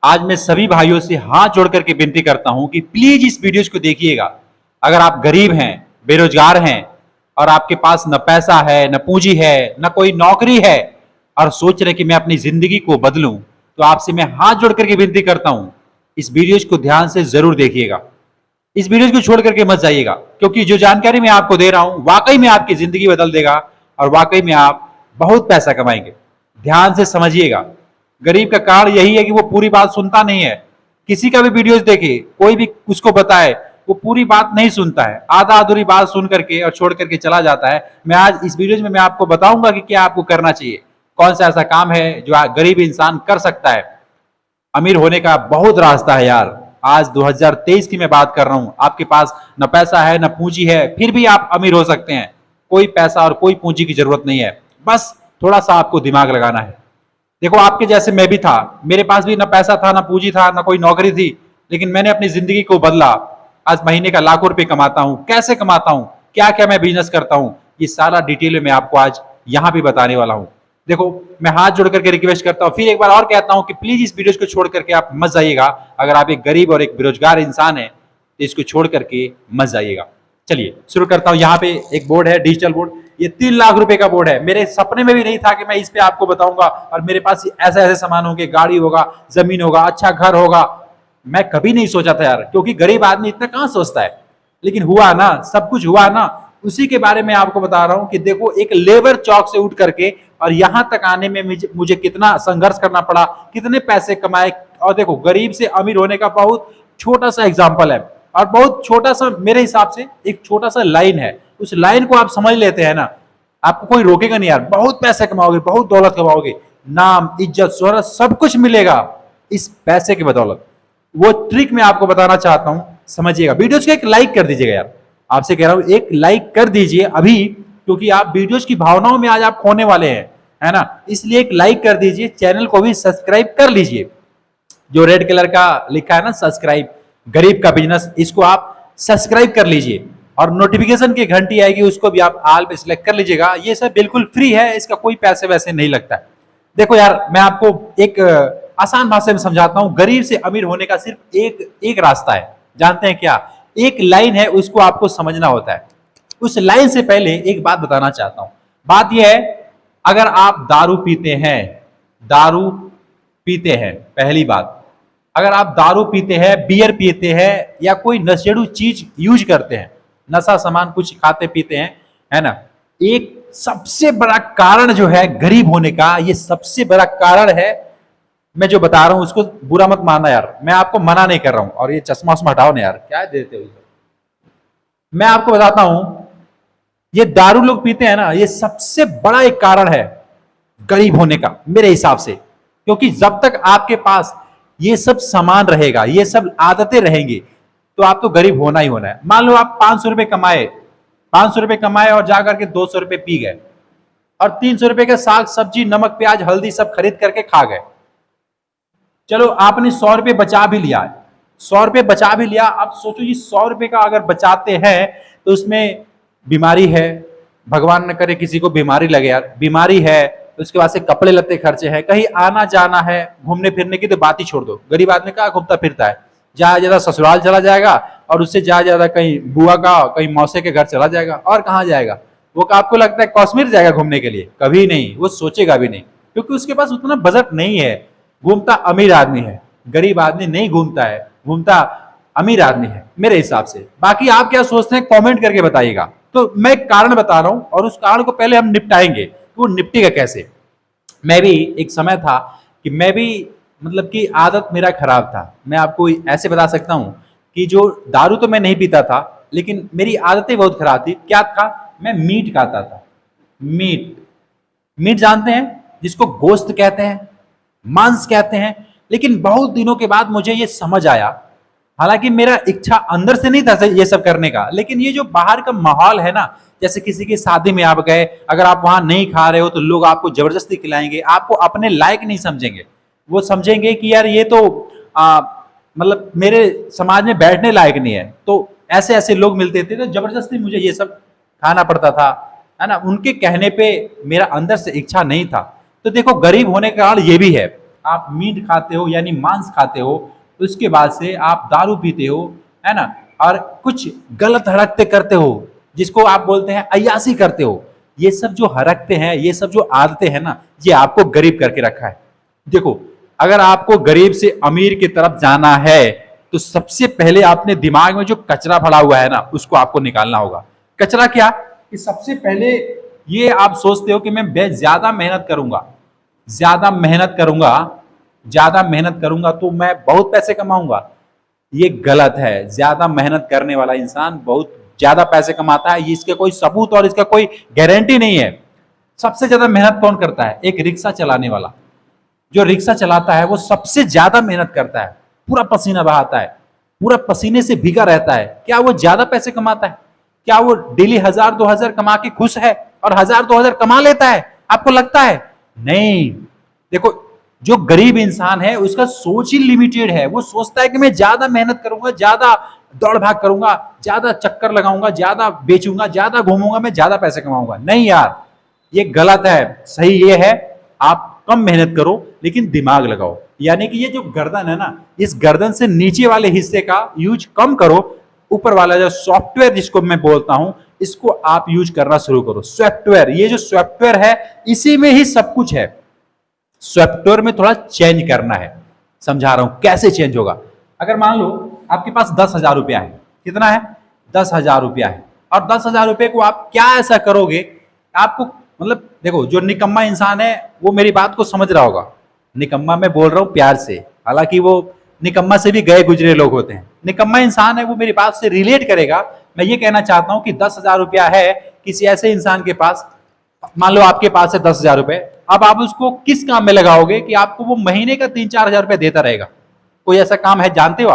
आज मैं सभी भाइयों से हाथ जोड़ करके विनती करता हूं कि प्लीज इस वीडियोज को देखिएगा। अगर आप गरीब हैं, बेरोजगार हैं और आपके पास न पैसा है, न पूंजी है, न कोई नौकरी है और सोच रहे कि मैं अपनी जिंदगी को बदलूं, तो आपसे मैं हाथ जोड़ करके विनती करता हूं, इस वीडियोज को ध्यान से जरूर देखिएगा। इस वीडियोज को छोड़ करके मत जाइएगा, क्योंकि जो जानकारी मैं आपको दे रहा हूं वाकई में आपकी जिंदगी बदल देगा और वाकई में आप बहुत पैसा कमाएंगे। ध्यान से समझिएगा। गरीब का कारण यही है कि वो पूरी बात सुनता नहीं है। किसी का भी वीडियोस देखे, कोई भी उसको बताए, वो पूरी बात नहीं सुनता है, आधा अधूरी बात सुन करके और छोड़ करके चला जाता है। मैं आज इस वीडियो में मैं आपको बताऊंगा कि क्या आपको करना चाहिए, कौन सा ऐसा काम है जो गरीब इंसान कर सकता है। अमीर होने का बहुत रास्ता है यार। आज 2023 की मैं बात कर रहा हूं। आपके पास न पैसा है न पूंजी है, फिर भी आप अमीर हो सकते हैं। कोई पैसा और कोई पूंजी की जरूरत नहीं है, बस थोड़ा सा आपको दिमाग लगाना है। देखो, आपके जैसे मैं भी था, मेरे पास भी ना पैसा था, ना पूंजी था, ना कोई नौकरी थी, लेकिन मैंने अपनी जिंदगी को बदला। आज महीने का लाखों रुपए कमाता हूं। कैसे कमाता हूं, क्या क्या मैं बिजनेस करता हूं, ये सारा डिटेल में मैं आपको आज यहां पे बताने वाला हूं। देखो, मैं हाथ जोड़ करके रिक्वेस्ट करता हूं, फिर एक बार और कहता हूं कि प्लीज इस वीडियो को छोड़ करके आप मत जाइएगा। अगर आप एक गरीब और एक बेरोजगार इंसान है तो इसको छोड़ करके मत जाइएगा। चलिए शुरू करता हूं। यहाँ पे एक बोर्ड है, डिजिटल बोर्ड। ये 3 लाख रुपए का बोर्ड है। मेरे सपने में भी नहीं था कि मैं इस पे आपको बताऊंगा और मेरे पास ऐसे ऐसे सामान होंगे, गाड़ी होगा, जमीन होगा, अच्छा घर होगा। मैं कभी नहीं सोचा था यार, क्योंकि गरीब आदमी इतना कहां सोचता है, लेकिन हुआ ना, सब कुछ हुआ ना। उसी के बारे में आपको बता रहा हूं कि देखो, एक लेबर चौक से उठ करके और यहां तक आने में मुझे कितना संघर्ष करना पड़ा, कितने पैसे कमाए। और देखो, गरीब से अमीर होने का बहुत छोटा सा एग्जाम्पल है और बहुत छोटा सा, मेरे हिसाब से एक छोटा सा लाइन है। उस लाइन को आप समझ लेते हैं ना, आपको कोई रोकेगा नहीं यार। बहुत पैसे कमाओगे, बहुत दौलत कमाओगे, नाम, इज्जत, शोहरत सब कुछ मिलेगा इस पैसे की बदौलत। वो ट्रिक मैं आपको बताना चाहता हूं, समझिएगा। वीडियोस को एक लाइक कर दीजिएगा यार, आपसे कह रहा हूं, एक लाइक कर दीजिए अभी, क्योंकि आप वीडियोस की भावनाओं में आज आप खोने वाले हैं, है ना। इसलिए एक लाइक कर दीजिए, चैनल को भी सब्सक्राइब कर लीजिए। जो रेड कलर का लिखा है ना, सब्सक्राइब, गरीब का बिजनेस, इसको आप सब्सक्राइब कर लीजिए और नोटिफिकेशन की घंटी आएगी, उसको भी आप ऑल पे सिलेक्ट कर लीजिएगा। ये सब बिल्कुल फ्री है, इसका कोई पैसे वैसे नहीं लगता है। देखो यार, मैं आपको एक आसान भाषा में समझाता हूं। गरीब से अमीर होने का सिर्फ एक रास्ता है, जानते हैं क्या? एक लाइन है, उसको आपको समझना होता है। उस लाइन से पहले एक बात बताना चाहता हूं। बात यह है, अगर आप दारू पीते हैं, दारू पीते हैं, पहली बात, अगर आप दारू पीते हैं, बियर पीते हैं या कोई नशेड़ू चीज यूज करते हैं, नशा सामान कुछ खाते पीते हैं, है ना, एक सबसे बड़ा कारण जो है गरीब होने का, ये सबसे बड़ा कारण है। मैं जो बता रहा हूं उसको बुरा मत मानना यार, मैं आपको मना नहीं कर रहा हूं। और ये चश्मा उस्मा हटाओ ना यार, क्या देते हो। मैं आपको बताता हूं, ये दारू लोग पीते हैं ना, ये सबसे बड़ा एक कारण है गरीब होने का मेरे हिसाब से। क्योंकि जब तक आपके पास ये सब सामान रहेगा, ये सब आदतें रहेंगी, तो आप तो गरीब होना ही होना है। मान लो आप 500 रुपए कमाए, 500 रुपए कमाए और जाकर के 200 रुपए पी गए और 300 रुपए के साग सब्जी, नमक, प्याज, हल्दी सब खरीद करके खा गए। चलो, आपने 100 रुपए बचा भी लिया, 100 रुपए बचा भी लिया। अब सोचो, ये 100 रुपए का अगर बचाते हैं तो उसमें बीमारी है, भगवान न करे किसी को बीमारी लगे यार, बीमारी है, उसके बाद से कपड़े लत्ते खर्चे हैं, कहीं आना जाना है, घूमने फिरने की तो बात ही छोड़ दो। गरीब आदमी कहाँ घूमता फिरता है? ज्यादा ज्यादा ससुराल चला जाएगा और उससे ज्यादा ज्यादा कहीं बुआ का, कहीं मौसे के घर चला जाएगा, और कहाँ जाएगा? वो आपको लगता है कश्मीर जाएगा घूमने के लिए? कभी नहीं, वो सोचेगा भी नहीं, क्योंकि उसके पास उतना बजट नहीं है। घूमता अमीर आदमी है, गरीब आदमी नहीं घूमता है, घूमता अमीर आदमी है मेरे हिसाब से। बाकी आप क्या सोचते हैं कमेंट करके बताइएगा। तो मैं एक कारण बता रहा हूं और उस कारण को पहले हम निपटाएंगे, वो निपटेगा कैसे। मैं भी एक समय था कि मैं भी, मतलब कि आदत मेरा खराब था। मैं आपको ऐसे बता सकता हूं कि जो दारू तो मैं नहीं पीता था, लेकिन मेरी आदतें बहुत खराब थी। क्या था? मैं मीट खाता था। मीट, मीट जानते हैं, जिसको गोश्त कहते हैं, मांस कहते हैं। लेकिन बहुत दिनों के बाद मुझे ये समझ आया, हालांकि मेरा इच्छा अंदर से नहीं था ये सब करने का, लेकिन ये जो बाहर का माहौल है ना, जैसे किसी की शादी में आप गए, अगर आप वहां नहीं खा रहे हो तो लोग आपको जबरदस्ती खिलाएंगे, आपको अपने लायक नहीं समझेंगे। वो समझेंगे कि यार ये तो मतलब मेरे समाज में बैठने लायक नहीं है। तो ऐसे ऐसे लोग मिलते थे, तो जबरदस्ती मुझे ये सब खाना पड़ता था, है ना। उनके कहने पे मेरा अंदर से इच्छा नहीं था। तो देखो, गरीब होने का कारण ये भी है। आप मीट खाते हो यानी मांस खाते हो, उसके बाद से आप दारू पीते हो, है ना, और कुछ गलत हरकतें करते हो जिसको आप बोलते हैं अय्यासी करते हो। ये सब जो हरकतें हैं, ये सब जो आदतें हैं ना, ये आपको गरीब करके रखा है। देखो, अगर आपको गरीब से अमीर की तरफ जाना है तो सबसे पहले अपने दिमाग में जो कचरा भरा हुआ है ना, उसको आपको निकालना होगा। कचरा क्या? कि सबसे पहले ये आप सोचते हो कि मैं ज्यादा मेहनत करूंगा, ज्यादा मेहनत करूंगा, ज्यादा मेहनत करूंगा तो मैं बहुत पैसे कमाऊंगा। ये गलत है। ज्यादा मेहनत करने वाला इंसान बहुत ज्यादा पैसे कमाता है, ये इसके कोई सबूत और इसका कोई गारंटी नहीं है। सबसे ज्यादा मेहनत कौन करता है? एक रिक्शा चलाने वाला। जो रिक्शा चलाता है वो सबसे ज्यादा मेहनत करता है, पूरा पसीना बहाता है, पूरा पसीने से भीगा रहता है। क्या वो ज्यादा पैसे कमाता है? क्या वो डेली 1000-2000 कमा के खुश है और 1000-2000 कमा लेता है? आपको लगता है? नहीं। देखो, जो गरीब इंसान है उसका सोच ही लिमिटेड है। वो सोचता है कि मैं ज्यादा मेहनत करूंगा, ज्यादा दौड़ भाग करूंगा, ज्यादा चक्कर लगाऊंगा, ज्यादा बेचूंगा, ज्यादा घूमूंगा, मैं ज्यादा पैसे कमाऊंगा। नहीं यार, ये गलत है। सही ये है, आप कम मेहनत करो लेकिन दिमाग लगाओ। यानी कि ये जो गर्दन है ना, इस गर्दन से नीचे वाले हिस्से का यूज कम करो। ऊपर वाला जो सॉफ्टवेयर जिसको मैं बोलता हूं, इसको आप यूज करना शुरू करो। सॉफ्टवेयर, ये जो सॉफ्टवेयर है इसी में ही सब कुछ है। सॉफ्टवेयर में थोड़ा चेंज करना है। समझा रहा हूं कैसे चेंज होगा। अगर मान लो आपके पास 10,000 रुपया है। कितना है? 10,000 रुपया है। और 10,000 रुपये को आप क्या ऐसा करोगे? आपको मतलब देखो, जो निकम्मा इंसान है वो मेरी बात को समझ रहा होगा। निकम्मा मैं बोल रहा हूं प्यार से, हालांकि वो निकम्मा से भी गए गुजरे लोग होते हैं। निकम्मा इंसान है, वो मेरी बात से रिलेट करेगा। मैं ये कहना चाहता हूं कि 10,000 रुपया है किसी ऐसे इंसान के पास। मान लो आपके पास है 10,000 रुपए। अब आप उसको किस काम में लगाओगे कि आपको वो महीने का 3-4 हजार रुपए देता रहेगा? कोई ऐसा काम है? जानते हो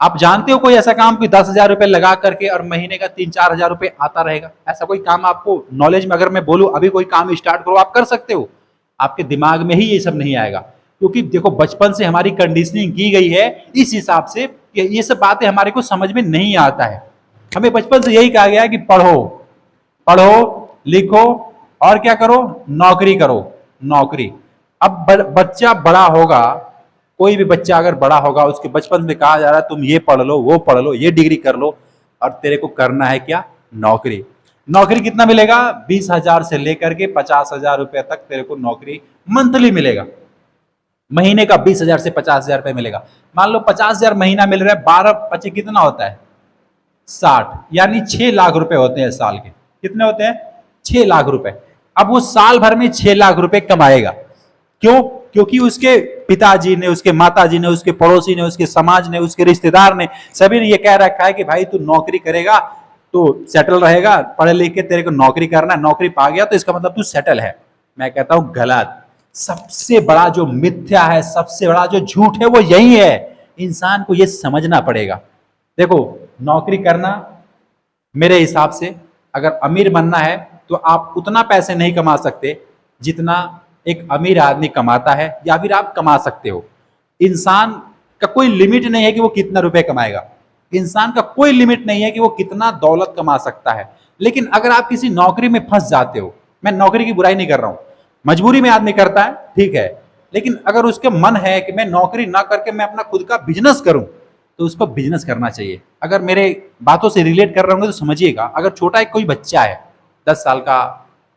आप जानते हो कोई ऐसा काम कि 10,000 रुपए लगा करके और महीने का 3-4 हजार रुपए आता रहेगा? ऐसा कोई काम आपको नॉलेज में अगर मैं बोलूं अभी कोई काम स्टार्ट करो, आप कर सकते हो? आपके दिमाग में ही ये सब नहीं आएगा, क्योंकि देखो बचपन से हमारी कंडीशनिंग की गई है इस हिसाब से कि ये सब बातें हमारे को समझ में नहीं आता है। हमें बचपन से यही कहा गया है कि पढ़ो, पढ़ो लिखो और क्या करो? नौकरी करो, नौकरी। अब बच्चा बड़ा होगा, कोई भी बच्चा अगर बड़ा होगा, उसके बचपन में कहा जा रहा है तुम ये पढ़ लो, वो पढ़ लो, ये डिग्री कर लो, और तेरे को करना है क्या? नौकरी। नौकरी कितना मिलेगा? 20,000 से लेकर के 50,000 रुपए तक तेरे को नौकरी मंथली मिलेगा। महीने का 20,000 से 50,000 रुपए मिलेगा। मान लो 50,000 महीना मिल रहा है, 12-25 कितना होता है? 60, यानी 6 लाख रुपए होते हैं साल के। कितने होते हैं? 6 लाख रुपए। अब वो साल भर में 6 लाख रुपए कमाएगा। क्यों? क्योंकि उसके पिताजी ने, उसके माताजी ने, उसके पड़ोसी ने, उसके समाज ने, उसके रिश्तेदार ने, सभी ने ये कह रखा है कि भाई तू नौकरी करेगा तो सेटल रहेगा, पढ़े लिख के तेरे को नौकरी करना है, नौकरी पा गया तो इसका मतलब तू सेटल है। मैं कहता हूं गलत। सबसे बड़ा जो मिथ्या है, सबसे बड़ा जो झूठ है वो यही है। इंसान को ये समझना पड़ेगा। देखो, नौकरी करना मेरे हिसाब से, अगर अमीर बनना है तो आप उतना पैसे नहीं कमा सकते जितना एक अमीर आदमी कमाता है, या फिर आप कमा सकते हो। इंसान का कोई लिमिट नहीं है कि वो कितना रुपए कमाएगा। इंसान का कोई लिमिट नहीं है कि वो कितना दौलत कमा सकता है। लेकिन अगर आप किसी नौकरी में फंस जाते हो, मैं नौकरी की बुराई नहीं कर रहा हूं, मजबूरी में आदमी करता है, ठीक है, लेकिन अगर उसके मन है कि मैं नौकरी ना करके मैं अपना खुद का बिजनेस करूं, तो उसको बिजनेस करना चाहिए। अगर मेरे बातों से रिलेट कर रहे होंगे तो समझिएगा। अगर छोटा एक कोई बच्चा है, 10 साल का,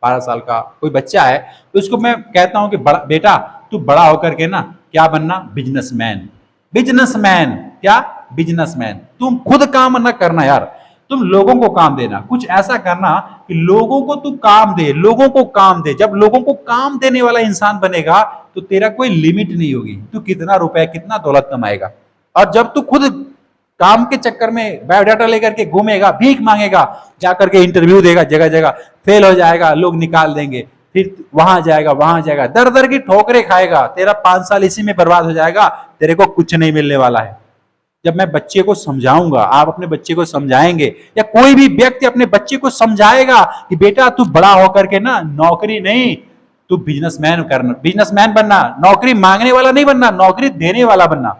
12 साल का कोई बच्चा है, तो उसको मैं कहता हूं कि बेटा तू बड़ा होकर के ना क्या बनना? बिजनेसमैन। बिजनेसमैन क्या? बिजनेसमैन। तुम खुद काम ना करना यार, तुम लोगों को काम देना। कुछ ऐसा करना कि लोगों को तू काम दे, लोगों को काम दे। जब लोगों को काम देने वाला इंसान बनेगा तो तेरा कोई लिमिट नहीं होगी, तू कितना रुपए, कितना दौलत कमाएगा। और जब तू खुद काम के चक्कर में बायोडाटा लेकर के घूमेगा, भीख मांगेगा, जाकर के इंटरव्यू देगा, जगह जगह फेल हो जाएगा, लोग निकाल देंगे, फिर वहां जाएगा, दर दर की ठोकरें खाएगा, तेरा 5 साल इसी में बर्बाद हो जाएगा, तेरे को कुछ नहीं मिलने वाला है। जब मैं बच्चे को समझाऊंगा, आप अपने बच्चे को समझाएंगे, या कोई भी व्यक्ति अपने बच्चे को समझाएगा कि बेटा तू बड़ा होकर के ना नौकरी नहीं, तू बिजनेसमैन करना, बिजनेसमैन बनना, नौकरी मांगने वाला नहीं बनना, नौकरी देने वाला बनना।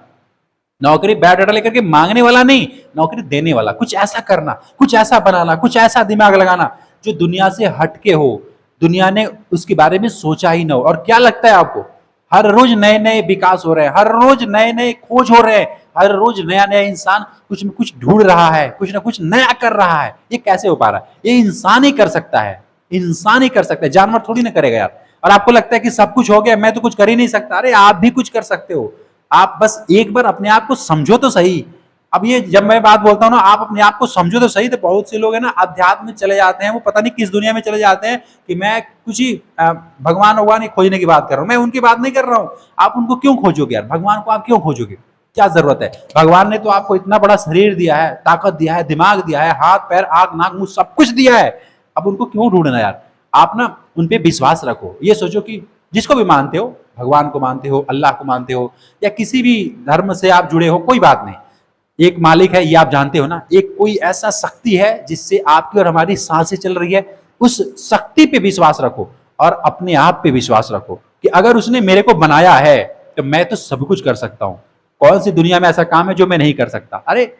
नौकरी बायोडाटा लेकर के मांगने वाला नहीं, नौकरी देने वाला। कुछ ऐसा करना, कुछ ऐसा बनाना, कुछ ऐसा दिमाग लगाना जो दुनिया से हटके हो, दुनिया ने उसके बारे में सोचा ही ना हो। और क्या लगता है आपको, हर रोज नए नए विकास हो रहे हैं, हर रोज नए नए खोज हो रहे हैं, हर रोज नया नया इंसान कुछ न कुछ ढूंढ रहा है, कुछ ना कुछ नया कर रहा है। ये कैसे हो पा रहा है? ये इंसान ही कर सकता है, इंसान ही कर सकता है, जानवर थोड़ी ना करेगा यार। और आपको लगता है कि सब कुछ हो गया, मैं तो कुछ कर ही नहीं सकता। अरे आप भी कुछ कर सकते हो। आप बस एक बार अपने आप को समझो तो सही। अब ये जब मैं बात बोलता हूं ना, आप अपने आप को समझो तो सही, तो बहुत से लोग है ना अध्यात्म में चले जाते हैं, वो पता नहीं किस दुनिया में चले जाते हैं कि मैं कुछ ही भगवान ही खोजने की बात कर रहा हूं। मैं उनकी बात नहीं कर रहा हूं। आप उनको क्यों खोजोगे यार? भगवान को आप क्यों खोजोगे? क्या जरूरत है? भगवान ने तो आपको इतना बड़ा शरीर दिया है, ताकत दिया है, दिमाग दिया है, हाथ पैर आंख नाक मुंह सब कुछ दिया है। अब उनको क्यों ढूंढना यार? आप ना उन पे विश्वास रखो। ये सोचो कि जिसको भी मानते हो, भगवान को मानते हो, अल्लाह को मानते हो, या किसी भी धर्म से आप जुड़े हो, कोई बात नहीं, एक मालिक है, ये आप जानते हो ना। एक कोई ऐसा शक्ति है जिससे आपकी और हमारी सांसें चल रही है। उस शक्ति पे विश्वास रखो और अपने आप पे विश्वास रखो कि अगर उसने मेरे को बनाया है तो मैं तो सब कुछ कर सकता हूं। कौन सी दुनिया में ऐसा काम है जो मैं नहीं कर सकता? अरे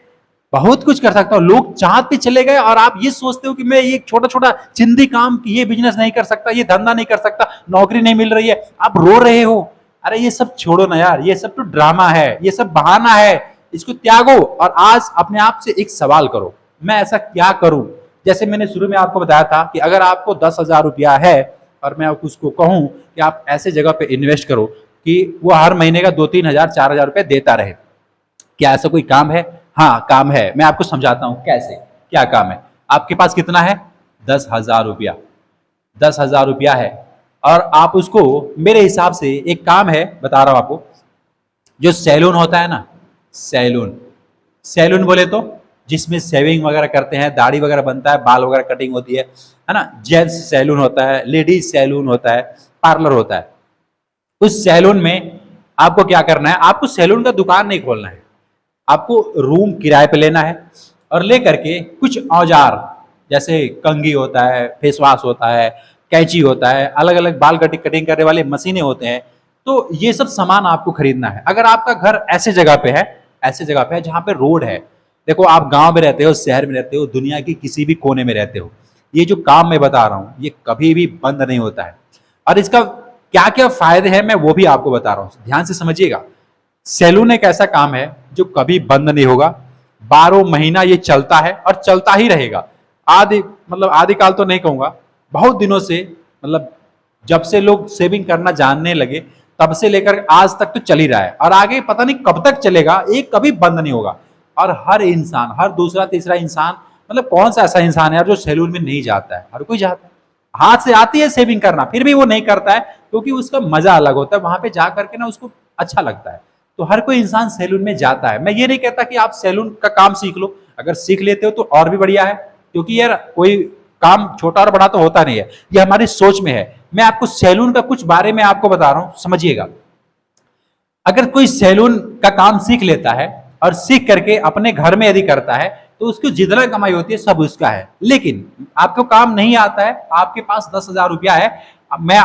बहुत कुछ कर सकता हूं। लोग चाहत पे चले गए और आप ये सोचते हो कि मैं ये छोटा छोटा चिंदी काम, ये बिजनेस नहीं कर सकता, ये धंधा नहीं कर सकता, नौकरी नहीं मिल रही है, आप रो रहे हो। अरे ये सब छोड़ो ना यार, ये सब तो ड्रामा है, ये सब बहाना है। इसको त्यागो और आज अपने आप से एक सवाल करो, मैं ऐसा क्या करूं? जैसे मैंने शुरू में आपको बताया था कि अगर आपको 10,000 रुपया है और मैं उसको कहूं कि आप ऐसे जगह पे इन्वेस्ट करो कि वो हर महीने का 2-3 हजार 4,000 रुपया देता रहे, क्या ऐसा कोई काम है? हाँ काम है। मैं आपको समझाता हूं कैसे, क्या काम है। आपके पास कितना है? 10,000 रुपया। 10,000 रुपया है और आप उसको, मेरे हिसाब से एक काम है, बता रहा हूं आपको। जो सैलून होता है ना, सैलून, सैलून बोले तो जिसमें सेविंग वगैरह करते हैं, दाढ़ी वगैरह बनता है, बाल वगैरह कटिंग होती है ना। जेंट्स सैलून होता है, लेडीज सैलून होता है, पार्लर होता है। उस सैलून में आपको क्या करना है? आपको सैलून का दुकान नहीं खोलना है, आपको रूम किराए पे लेना है और लेकर के कुछ औजार, जैसे कंघी होता है, फेस वॉश होता है, कैंची होता है, अलग अलग बाल कटिंग करने वाले मशीनें होते हैं। तो ये सब सामान आपको खरीदना है। अगर आपका घर ऐसे जगह पे है, ऐसे जगह पे है जहां पे रोड है, देखो आप गांव में रहते हो, शहर में रहते हो, दुनिया के किसी भी कोने में रहते हो, ये जो काम मैं बता रहा हूं ये कभी भी बंद नहीं होता है। और इसका क्या क्या फायदे हैं मैं वो भी आपको बता रहा हूं, ध्यान से समझिएगा। सैलून एक ऐसा काम है जो कभी बंद नहीं होगा, 12 महीना ये चलता है और चलता ही रहेगा। आदि काल तो नहीं कहूंगा, बहुत दिनों से, मतलब जब से लोग सेविंग करना जानने लगे तब से लेकर आज तक तो चल ही रहा है और आगे पता नहीं कब तक चलेगा, ये कभी बंद नहीं होगा। और हर इंसान, हर दूसरा तीसरा इंसान, मतलब कौन सा ऐसा इंसान है यार जो सैलून में नहीं जाता है? हर कोई जाता है। हाथ से आती है सेविंग करना, फिर भी वो नहीं करता है क्योंकि उसका मजा अलग होता है, वहां पे जा करके ना उसको अच्छा लगता है। तो हर कोई इंसान सैलून में जाता है। मैं ये नहीं कहता कि आप सैलून का काम सीख लो, अगर सीख लेते हो तो और भी बढ़िया है, क्योंकि यार कोई काम छोटा और बड़ा तो होता नहीं है, ये हमारी सोच में है। मैं आपको सैलून का कुछ बारे में आपको बता रहा हूं, समझिएगा। अगर कोई सैलून का काम सीख लेता है और सीख करके अपने घर में यदि करता है तो उसकी जितना कमाई होती है सब उसका है। लेकिन आपको काम नहीं आता है, आपके पास 10,000 रुपया है, मैं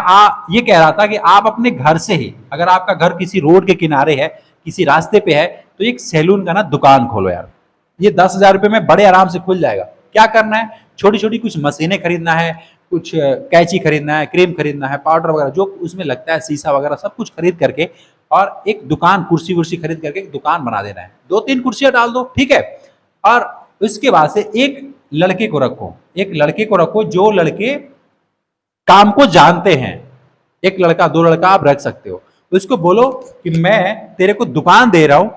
ये कह रहा था कि आप अपने घर से ही, अगर आपका घर किसी रोड के किनारे है, किसी रास्ते पे है, तो एक सैलून का ना दुकान खोलो यार। ये 10,000 रुपये में बड़े आराम से खुल जाएगा। क्या करना है? छोटी छोटी कुछ मशीनें खरीदना है, कुछ कैंची खरीदना है, क्रीम खरीदना है, पाउडर वगैरह जो उसमें लगता है, शीशा वगैरह सब कुछ खरीद करके और एक दुकान, कुर्सी वुर्सी खरीद करके एक दुकान बना देना है। 2-3 कुर्सियां डाल दो, ठीक है। और उसके बाद से एक लड़के को रखो, एक लड़के को रखो जो लड़के काम को जानते हैं। एक लड़का 2 लड़का आप रख सकते हो। उसको बोलो कि मैं तेरे को दुकान दे रहा हूं,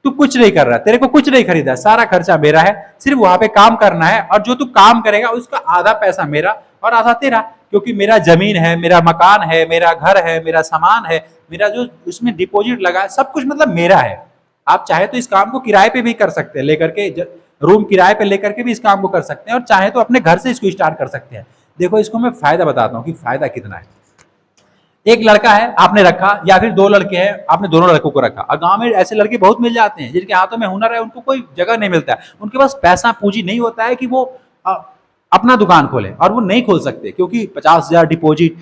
तू कुछ नहीं कर रहा, तेरे को कुछ नहीं खरीदा, सारा खर्चा मेरा है, सिर्फ वहां पे काम करना है और जो तू काम करेगा उसका आधा पैसा मेरा और आधा तेरा, क्योंकि मेरा जमीन है, मेरा मकान है, मेरा घर है, मेरा सामान है, मेरा जो उसमें डिपॉजिट लगा है, सब कुछ मतलब मेरा है। आप चाहे तो इस काम को किराए पे भी कर सकते हैं, लेकर के रूम किराए पे लेकर के भी इस काम को कर सकते हैं और चाहे तो अपने घर से इसको स्टार्ट कर सकते हैं। देखो इसको मैं फायदा बताता हूं कि फायदा कितना है। एक लड़का है आपने रखा, या फिर 2 लड़के हैं आपने दोनों लड़कों को रखा, और गांव में ऐसे लड़के बहुत मिल जाते हैं जिनके हाथों में हुनर है, उनको कोई जगह नहीं मिलता है, उनके पास पैसा पूंजी नहीं होता है कि वो अपना दुकान खोले, और वो नहीं खोल सकते क्योंकि 50,000 डिपॉजिट,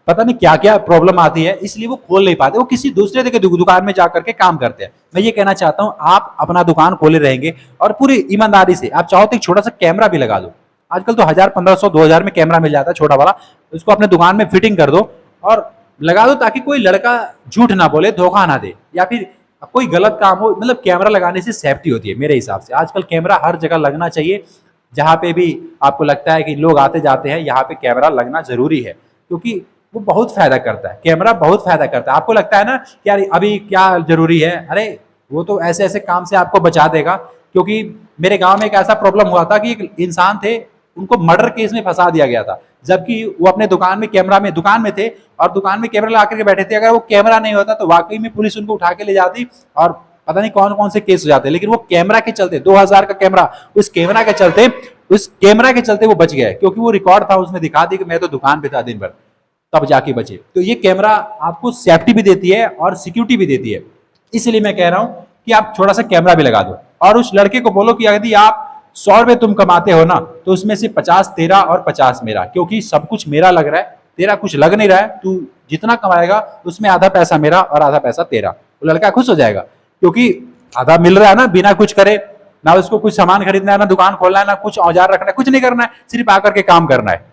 पता नहीं क्या क्या प्रॉब्लम आती है, इसलिए वो खोल नहीं पाते, वो किसी दूसरे के दुकान में जाकर के काम करते हैं। मैं ये कहना चाहता हूं आप अपना दुकान खोले रहेंगे और पूरी ईमानदारी से, आप चाहो तो एक छोटा सा कैमरा भी लगा दो। आजकल तो 1,000, 1,500, 2,000 में कैमरा मिल जाता है छोटा वाला, उसको अपने दुकान में फिटिंग कर दो और लगा दो ताकि कोई लड़का झूठ ना बोले, धोखा ना दे, या फिर कोई गलत काम हो। मतलब कैमरा लगाने से सेफ्टी होती है मेरे हिसाब से। आजकल कैमरा हर जगह लगना चाहिए, जहाँ पे भी आपको लगता है कि लोग आते जाते हैं, यहाँ पे कैमरा लगना जरूरी है, क्योंकि वो बहुत फायदा करता है। कैमरा बहुत फायदा करता है। आपको लगता है ना कि यार अभी क्या जरूरी है, अरे वो तो ऐसे ऐसे काम से आपको बचा देगा। क्योंकि मेरे गांव में एक ऐसा प्रॉब्लम हुआ था कि एक इंसान थे, उनको मर्डर केस में फंसा दिया गया था, जबकि वो अपने दुकान में थे और दुकान में कैमरा ला करके बैठे थे। अगर वो कैमरा नहीं होता तो वाकई में पुलिस उनको उठा के ले जाती और पता नहीं कौन कौन से केस हो जाते। लेकिन वो कैमरा के चलते, 2000 का कैमरा, उस कैमरा के चलते वो बच गए, क्योंकि वो रिकॉर्ड था, उसमें दिखा दी कि मैं तो दुकान पे था दिन भर, तब जाके बचे। तो ये कैमरा आपको सेफ्टी भी देती है और सिक्योरिटी भी देती है। इसलिए मैं कह रहा हूं कि आप थोड़ा सा कैमरा भी लगा दो और उस लड़के को बोलो कि यदि आप 100 रुपए तुम कमाते हो ना, तो उसमें से 50 तेरा और 50 मेरा, क्योंकि सब कुछ मेरा लग रहा है, तेरा कुछ लग नहीं रहा है। तू जितना कमाएगा उसमें आधा पैसा मेरा और आधा पैसा तेरा। वो लड़का खुश हो जाएगा, क्योंकि आधा मिल रहा है ना, बिना कुछ करे ना, उसको कुछ सामान खरीदना है, ना दुकान खोलना है, ना कुछ औजार रखना है, कुछ नहीं करना है, सिर्फ आकर के काम करना है।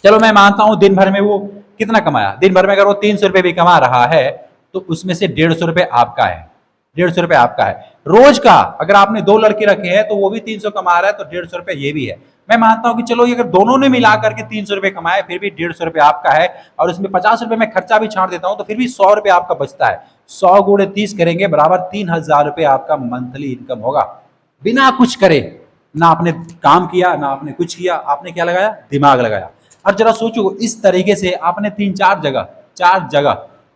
चलो मैं मानता हूं दिन भर में वो कितना कमाया, दिन भर में अगर वो 300 रुपए भी कमा रहा है तो उसमें से 150 रुपए आपका है, 150 रुपए आपका है रोज का। अगर आपने 2 लड़के रखे हैं तो वो भी 300 कमा रहा है, तो 150 रुपए ये भी है। मैं मानता हूं कि चलो ये अगर दोनों ने मिला करके 300 रुपए कमाए, फिर भी 150 रुपए आपका है, और उसमें 50 रुपए मैं खर्चा भी छाड़ देता हूं, तो फिर भी 100 रुपए आपका बचता है। 100 गुणे 30 करेंगे बराबर 3000 रुपए आपका मंथली इनकम होगा, बिना कुछ करे। ना आपने काम किया, ना आपने कुछ किया, आपने क्या लगाया, दिमाग लगाया। और जरा सोचो, इस तरीके से आपने 4 जगह,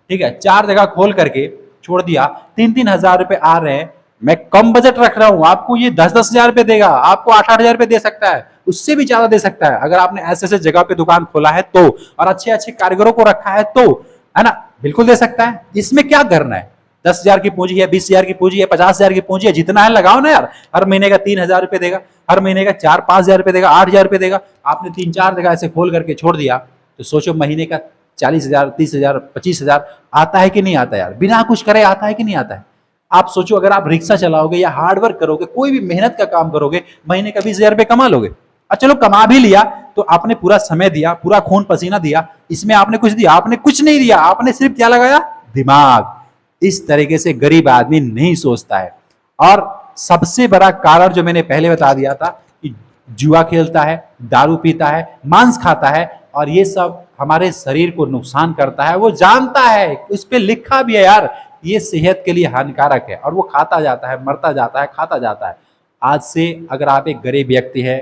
ठीक है, 4 जगह खोल करके छोड़ दिया, 3-3 हजार रुपए आ रहे हैं। मैं कम बजट रख रहा हूं, आपको ये 10-10 हजार रुपए देगा, आपको 8-8 हजार रुपए दे सकता है, उससे भी ज्यादा दे सकता है, अगर आपने ऐसे ऐसे जगह पे दुकान खोला है तो, और अच्छे अच्छे कारीगरों को रखा है तो, है ना, बिल्कुल दे सकता है। इसमें क्या करना है, 10 हजार की पूंजी है, 20 हजार की पूंजी है, 50 हजार की पूंजी है, जितना है लगाओ ना यार। हर महीने का 3,000 रुपए देगा, हर महीने का 4-5 हजार रुपए देगा, 8 हजार रुपए देगा। आपने 3-4 जगह ऐसे खोल करके छोड़ दिया, तो सोचो महीने का 40,000, 30,000, 25,000 आता है कि नहीं आता यार, बिना कुछ करे आता है कि नहीं आता है। आप सोचो, अगर आप रिक्शा चलाओगे या हार्डवर्क करोगे, कोई भी मेहनत का काम करोगे, महीने का 20,000 रुपए कमा लोगे। और चलो कमा भी लिया तो आपने पूरा समय दिया, पूरा खून पसीना दिया, इसमें आपने कुछ दिया, आपने कुछ नहीं दिया, आपने सिर्फ क्या लगाया, दिमाग। इस तरीके से गरीब आदमी नहीं सोचता है। और सबसे बड़ा कारण जो मैंने पहले बता दिया था कि जुआ खेलता है, दारू पीता है, मांस खाता है, और ये सब हमारे शरीर को नुकसान करता है। वो जानता है, उस पे लिखा भी है यार, ये सेहत के लिए हानिकारक है, और वो खाता जाता है, मरता जाता है, खाता जाता है। आज से अगर आप एक गरीब व्यक्ति है,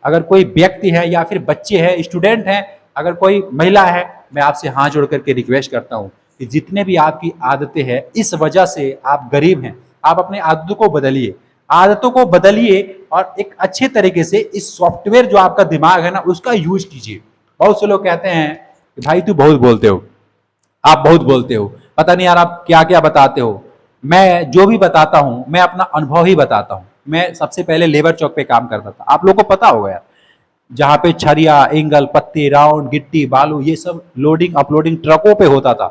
अगर कोई व्यक्ति है या फिर बच्चे हैं, स्टूडेंट हैं, अगर कोई महिला है, मैं आपसे हाथ जोड़ करके रिक्वेस्ट करता हूं कि जितने भी आपकी आदतें हैं, इस वजह से आप गरीब हैं, आप अपने आदतों को बदलिए और एक अच्छे तरीके से इस सॉफ्टवेयर जो आपका दिमाग है ना, उसका यूज कीजिए। बहुत से लोग कहते हैं कि भाई तू बहुत बोलते हो, आप बहुत बोलते हो, पता नहीं यार आप क्या क्या बताते हो। मैं जो भी बताता हूं, मैं अपना अनुभव ही बताता हूं। मैं सबसे पहले लेबर चौक पे काम करता था, आप लोगों को पता होगा यार, जहां पे छरिया, एंगल, पत्ती, राउंड, गिट्टी, बालू, ये सब लोडिंग अपलोडिंग ट्रकों पे होता था।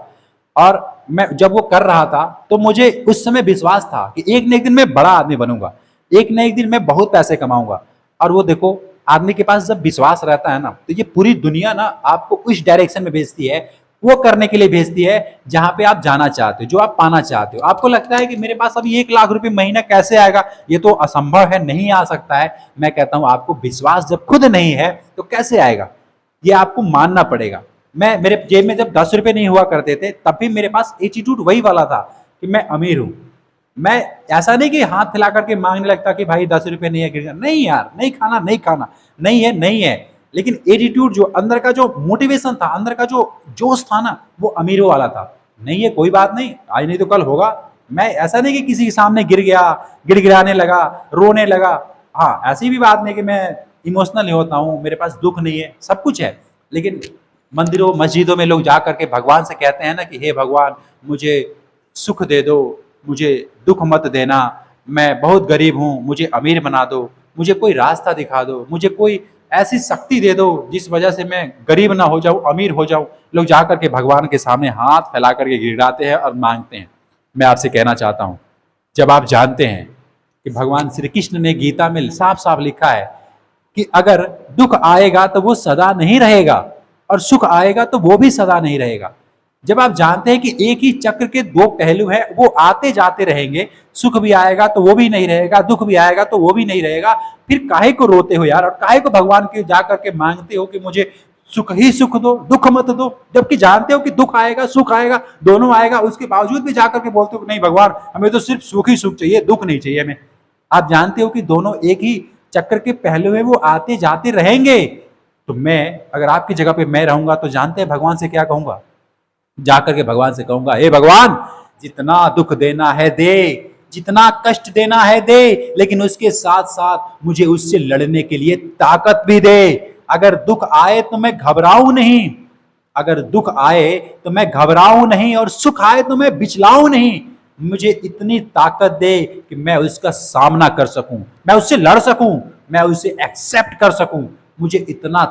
और मैं जब वो कर रहा था तो मुझे उस समय विश्वास था कि एक न एक दिन मैं बड़ा आदमी बनूंगा, एक न एक दिन मैं बहुत पैसे कमाऊंगा। और वो देखो, आदमी के पास जब विश्वास रहता है ना, तो ये पूरी दुनिया ना आपको उस डायरेक्शन में भेजती है, वो करने के लिए भेजती है जहां पे आप जाना चाहते हो, जो आप पाना चाहते हो। आपको लगता है कि मेरे पास अभी 1 लाख रुपए महीना कैसे आएगा, ये तो असंभव है, नहीं आ सकता है। मैं कहता हूं आपको विश्वास जब खुद नहीं है तो कैसे आएगा, ये आपको मानना पड़ेगा। मेरे जेब में जब 10 रुपए नहीं हुआ करते थे, तब भी मेरे पास एटीट्यूड वही वाला था कि मैं अमीर हूं। मैं ऐसा नहीं कि हाथ फैला करके मांगने लगता कि भाई 10 रुपए नहीं है, गिर, नहीं यार, नहीं खाना, नहीं खाना, नहीं है, नहीं है। लेकिन एटीट्यूड, जो अंदर का जो मोटिवेशन था, अंदर का जो जोश था ना, वो अमीरों वाला था। नहीं है, कोई बात नहीं, आज नहीं तो कल होगा। मैं ऐसा नहीं कि किसी के सामने गिर गया, गिड़गिड़ाने लगा, रोने लगा। हाँ, ऐसी भी बात नहीं कि मैं इमोशनल नहीं होता हूँ, मेरे पास दुख नहीं है, सब कुछ है। लेकिन मंदिरों मस्जिदों में लोग जा करके भगवान से कहते हैं ना कि हे भगवान, मुझे सुख दे दो, मुझे दुख मत देना, मैं बहुत गरीब हूँ, मुझे अमीर बना दो, मुझे कोई रास्ता दिखा दो, मुझे कोई ऐसी शक्ति दे दो जिस वजह से मैं गरीब ना हो जाऊं, अमीर हो जाऊं। लोग जा करके भगवान के सामने हाथ फैला करके गिड़ाते हैं और मांगते हैं। मैं आपसे कहना चाहता हूं, जब आप जानते हैं कि भगवान श्री कृष्ण ने गीता में साफ साफ लिखा है कि अगर दुख आएगा तो वो सदा नहीं रहेगा, और सुख आएगा तो वो भी सदा नहीं रहेगा। जब आप जानते हैं कि एक ही चक्र के दो पहलू हैं, वो आते जाते रहेंगे, सुख भी आएगा तो वो भी नहीं रहेगा, दुख भी आएगा तो वो भी नहीं रहेगा, फिर काहे को रोते हो यार, और काहे को भगवान के जाकर के मांगते हो कि मुझे सुख ही सुख दो, दुख मत दो, जबकि जानते हो कि दुख आएगा सुख आएगा दोनों आएगा, उसके बावजूद भी जाकर के बोलते हो कि नहीं भगवान हमें तो सिर्फ सुख ही सुख चाहिए, दुख नहीं चाहिए हमें। आप जानते हो कि दोनों एक ही चक्कर के पहलू में वो आते जाते रहेंगे। तो मैं अगर आपकी जगह पे मैं रहूंगा तो जानते हैं भगवान से क्या कहूंगा, जाकर के भगवान से कहूंगा, हे भगवान जितना दुख देना है दे, जितना कष्ट देना है दे, लेकिन उसके साथ साथ मुझे उससे लड़ने के लिए ताकत भी दे। अगर दुख आए तो मैं घबराऊं नहीं, अगर दुख आए तो मैं घबराऊं नहीं, और सुख आए तो मैं बिचलाऊं नहीं। मुझे इतनी ताकत दे कि मैं उसका सामना कर सकूं, मैं उससे लड़ सकूं, मैं उसे एक्सेप्ट कर सकूं। मुझे इतना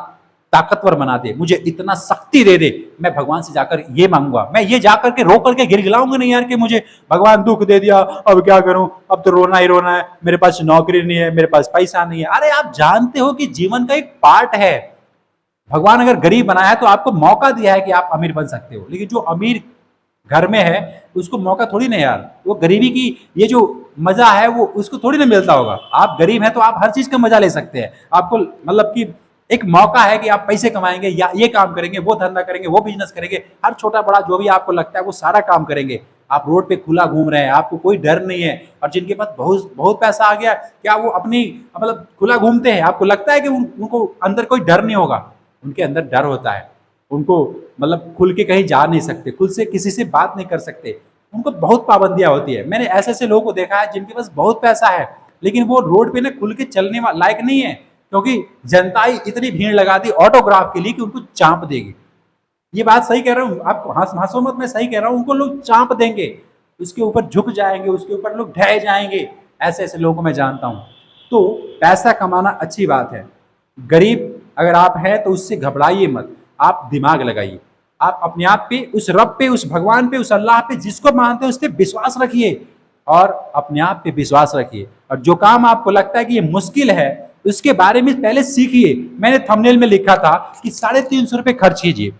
ताकतवर बना दे, मुझे इतना शक्ति दे दे। मैं भगवान से जाकर ये मांगूंगा, मैं ये जाकर के रो करके गिड़गिड़ाऊंगा नहीं यार कि मुझे भगवान दुख दे दिया, अब क्या करूं, अब तो रोना ही रोना है, मेरे पास नौकरी नहीं है, मेरे पास पैसा नहीं है। अरे आप जानते हो कि जीवन का एक पार्ट है, भगवान अगर गरीब बनाया है तो आपको मौका दिया है कि आप अमीर बन सकते हो, लेकिन जो अमीर घर में है उसको मौका थोड़ी ना यार, वो गरीबी की ये जो मजा है वो उसको थोड़ी ना मिलता होगा। आप गरीब हैं तो आप हर चीज का मजा ले सकते हैं, आपको मतलब कि एक मौका है कि आप पैसे कमाएंगे, या ये काम करेंगे, वो धंधा करेंगे, वो बिजनेस करेंगे, हर छोटा बड़ा जो भी आपको लगता है वो सारा काम करेंगे। आप रोड पे खुला घूम रहे हैं, आपको कोई डर नहीं है। और जिनके पास बहुत बहुत पैसा आ गया, क्या वो अपनी मतलब खुला घूमते हैं? आपको लगता है कि उनको अंदर कोई डर नहीं होगा? उनके अंदर डर होता है, उनको मतलब खुल के कहीं जा नहीं सकते, खुद से किसी से बात नहीं कर सकते, उनको बहुत पाबंदियां होती है। मैंने ऐसे ऐसे लोगों को देखा है जिनके पास बहुत पैसा है, लेकिन वो रोड पे ना खुल के चलने लायक नहीं है, क्योंकि जनता ही इतनी भीड़ लगा दी ऑटोग्राफ के लिए कि उनको चांप देगी। ये बात सही कह रहा हूँ, आप हंसो मत, मैं सही कह रहा हूँ। उनको लोग चांप देंगे, उसके ऊपर झुक जाएंगे, उसके ऊपर लोग ढह जाएंगे। ऐसे ऐसे लोगों को मैं जानता हूँ। तो पैसा कमाना अच्छी बात है, गरीब अगर आप हैं तो उससे घबराइए मत, आप दिमाग लगाइए, आप अपने आप पे, उस रब पे, उस भगवान पे, उस अल्लाह पे, जिसको मानते हैं उस पे विश्वास रखिए और अपने आप पे विश्वास रखिए। और जो काम आपको लगता है कि ये मुश्किल है उसके बारे में पहले सीखिए। मैंने थंबनेल में लिखा था कि 350 रुपए खर्च कीजिए,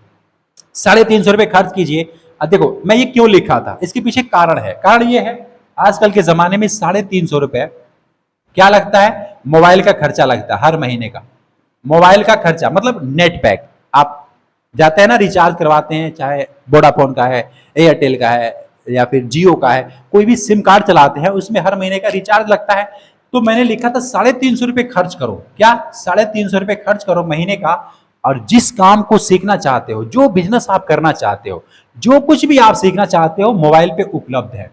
350 रुपए खर्च कीजिए। अब देखो मैं ये क्यों लिखा था, इसके पीछे कारण है। कारण ये है, आजकल के जमाने में 350 रुपए क्या लगता है, मोबाइल का खर्चा लगता है हर महीने का। मोबाइल का खर्चा मतलब नेट पैक, आप जाते हैं ना रिचार्ज करवाते हैं, चाहे वोडाफोन का है, एयरटेल का है, या फिर जियो का है, कोई भी सिम कार्ड चलाते हैं, उसमें हर महीने का रिचार्ज लगता है। तो मैंने लिखा था 350 रुपए खर्च करो। क्या 350 रुपए खर्च करो महीने का, और जिस काम को सीखना चाहते हो, जो बिजनेस आप करना चाहते हो, जो कुछ भी आप सीखना चाहते हो, मोबाइल पे उपलब्ध है।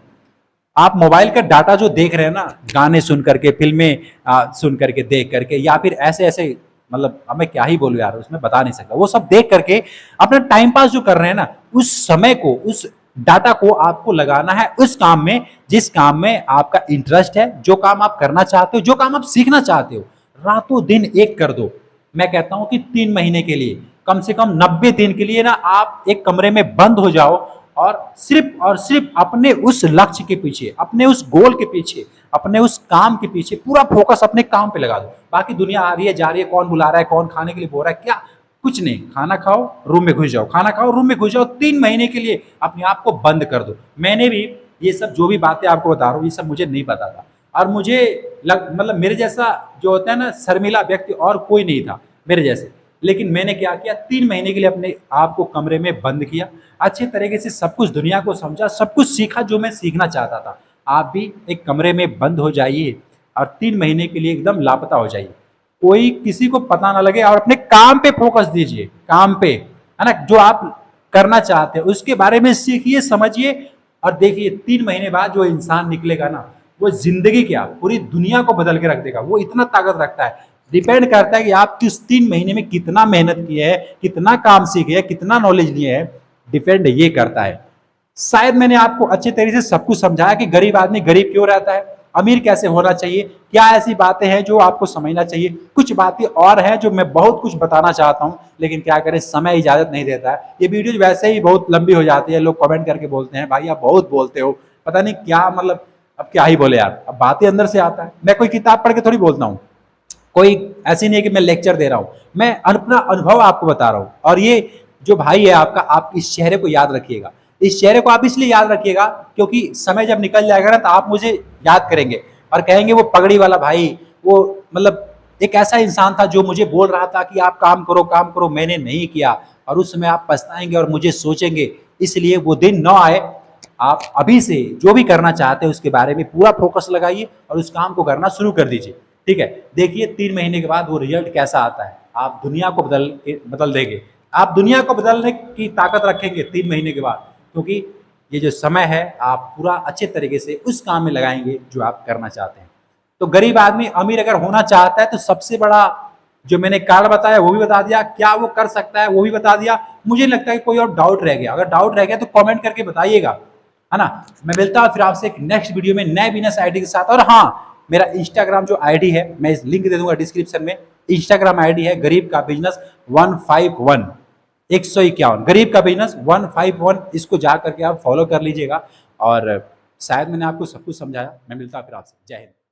आप मोबाइल का डाटा जो देख रहे हैं ना, गाने सुन करके, फिल्में सुन करके, देख करके, या फिर ऐसे ऐसे, मतलब अब मैं क्या ही बोलूं यार, उसमें बता नहीं सकता, वो सब देख करके अपना टाइम पास जो कर रहे हैं ना, उस समय को, उस डाटा को आपको लगाना है उस काम में जिस काम में आपका इंटरेस्ट है, जो काम आप करना चाहते हो, जो काम आप सीखना चाहते हो। रातों दिन एक कर दो। मैं कहता हूं कि 3 महीने के लिए, कम से कम 90 दिन के लिए ना, आप एक कमरे में बंद हो जाओ और सिर्फ अपने उस लक्ष्य के पीछे, अपने उस गोल के पीछे, अपने उस काम के पीछे पूरा फोकस अपने काम पे लगा दो। बाकी दुनिया आ रही है जा रही है, कौन बुला रहा है, कौन खाने के लिए बोल रहा है, क्या कुछ नहीं। खाना खाओ, रूम में घुस जाओ, खाना खाओ, रूम में घुस जाओ। 3 महीने के लिए अपने आप को बंद कर दो। मैंने भी ये सब जो भी बातें आपको बता रहा हूँ, ये सब मुझे नहीं पता था, और मुझे मतलब मेरे जैसा जो होता है ना शर्मिला व्यक्ति और कोई नहीं था मेरे जैसे। लेकिन मैंने क्या किया, 3 महीने के लिए अपने आप को कमरे में बंद किया, अच्छे तरीके से सब कुछ दुनिया को समझा, सब कुछ सीखा जो मैं सीखना चाहता था। आप भी एक कमरे में बंद हो जाइए और 3 महीने के लिए एकदम लापता हो जाइए, कोई किसी को पता ना लगे, और अपने काम पे फोकस दीजिए, काम पे, है ना, जो आप करना चाहते हैं उसके बारे में सीखिए, समझिए, और देखिए 3 महीने बाद जो इंसान निकलेगा ना, वो जिंदगी क्या पूरी दुनिया को बदल के रख देगा। वो इतना ताकत रखता है। डिपेंड करता है कि आप किस 3 महीने में कितना मेहनत किए है, कितना काम सीखे है, कितना नॉलेज लिए है, डिपेंड ये करता है। शायद मैंने आपको अच्छे तरीके से सब कुछ समझाया कि गरीब आदमी गरीब क्यों रहता है, अमीर कैसे होना चाहिए, क्या ऐसी बातें हैं जो आपको समझना चाहिए। कुछ बातें और हैं जो मैं बहुत कुछ बताना चाहता हूं, लेकिन क्या करें, समय इजाजत नहीं देता है। ये वीडियो वैसे ही बहुत लंबी हो जाती है, लोग कमेंट करके बोलते हैं भाई आप बहुत बोलते हो, पता नहीं क्या, मतलब अब क्या ही बोले यार, अब बातें अंदर से आता है। मैं कोई किताब पढ़ के थोड़ी बोलता हूँ, कोई ऐसी नहीं है कि मैं लेक्चर दे रहा हूँ, मैं अपना अनुभव आपको बता रहा हूँ। और ये जो भाई है आपका, आप इस चेहरे को याद रखिएगा। इस चेहरे को आप इसलिए याद रखिएगा क्योंकि समय जब निकल जाएगा ना, तो आप मुझे याद करेंगे और कहेंगे वो पगड़ी वाला भाई, वो मतलब एक ऐसा इंसान था जो मुझे बोल रहा था कि आप काम करो, मैंने नहीं किया, और उस समय आप पछताएंगे और मुझे सोचेंगे। इसलिए वो दिन न आए। आप अभी से जो भी करना चाहते हैं उसके बारे में पूरा फोकस लगाइए और उस काम को करना शुरू कर दीजिए। ठीक है, देखिए 3 महीने के बाद वो रिजल्ट कैसा आता है। आप दुनिया को बदल देंगे। आप दुनिया को बदलने की ताकत रखेंगे 3 महीने के बाद, क्योंकि ये जो समय है आप पूरा अच्छे तरीके से उस काम में लगाएंगे जो आप करना चाहते हैं। तो गरीब आदमी अमीर अगर होना चाहता है तो सबसे बड़ा जो मैंने कारण बताया वो भी बता दिया, क्या वो कर सकता है वो भी बता दिया। मुझे लगता है कि कोई और डाउट रह गया, अगर डाउट रह गया तो कमेंट करके बताइएगा, है ना। मैं मिलता हूँ फिर आपसे एक नेक्स्ट वीडियो में नए बिजनेस आईडी के साथ। और हाँ, मेरा इंस्टाग्राम जो आईडी है मैं इस लिंक दे दूंगा डिस्क्रिप्शन में। इंस्टाग्राम आईडी है गरीब का बिजनेस 151 151 गरीब का बिजनेस 151। इसको जा करके आप फॉलो कर लीजिएगा। और शायद मैंने आपको सब कुछ समझाया। मैं मिलता हूँ फिर आपसे। जय हिंद।